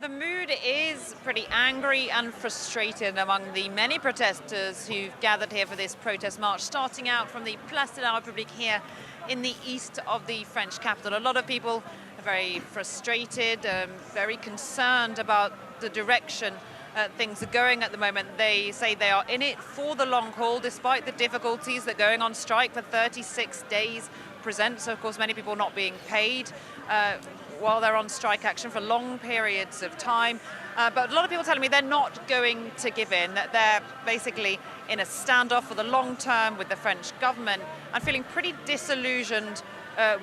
The mood is pretty angry and frustrated among the many protesters who've gathered here for this protest march, starting out from the Place de la République here in the east of the French capital. A lot of people are very frustrated, very concerned about the direction things are going at the moment. They say they are in it for the long haul, despite the difficulties that going on strike for 36 days presents. Of course, many people not being paid while they're on strike action for long periods of time. But a lot of people telling me they're not going to give in, that they're basically in a standoff for the long term with the French government and feeling pretty disillusioned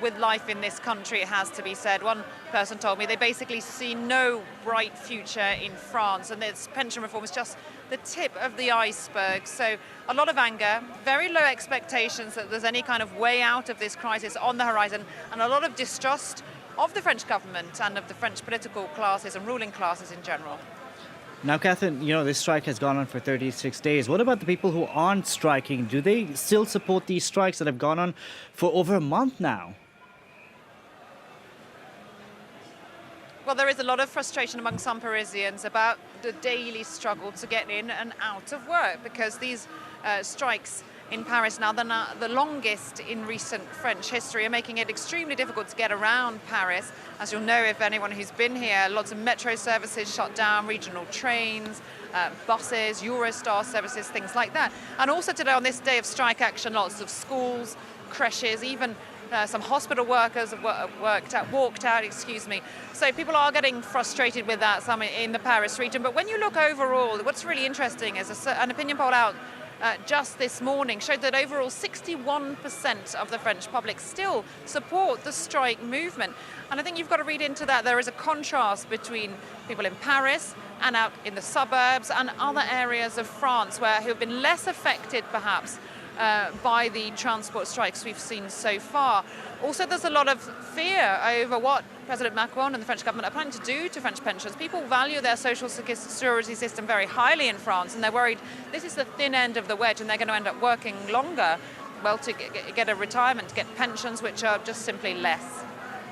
with life in this country, it has to be said. One person told me they basically see no bright future in France, and this pension reform is just the tip of the iceberg. So a lot of anger, very low expectations that there's any kind of way out of this crisis on the horizon, and a lot of distrust of the French government and of the French political classes and ruling classes in general. Now, Catherine, this strike has gone on for 36 days. What about the people who aren't striking? Do they still support these strikes that have gone on for over a month now? Well, there is a lot of frustration among some Parisians about the daily struggle to get in and out of work, because these strikes in Paris now, the longest in recent French history, are making it extremely difficult to get around Paris. As you'll know, if anyone who's been here, lots of metro services shut down, regional trains, buses, Eurostar services, things like that. And also today, on this day of strike action, lots of schools, creches, even some hospital workers have walked out. So people are getting frustrated with that, some in the Paris region. But when you look overall, what's really interesting is an opinion poll out just this morning showed that overall 61% of the French public still support the strike movement. And I think you've got to read into that there is a contrast between people in Paris and out in the suburbs and other areas of France who have been less affected perhaps by the transport strikes we've seen so far. Also, there's a lot of fear over what President Macron and the French government are planning to do to French pensions. People value their social security system very highly in France, and they're worried this is the thin end of the wedge and they're going to end up working longer, well, to get a retirement, to get pensions which are just simply less.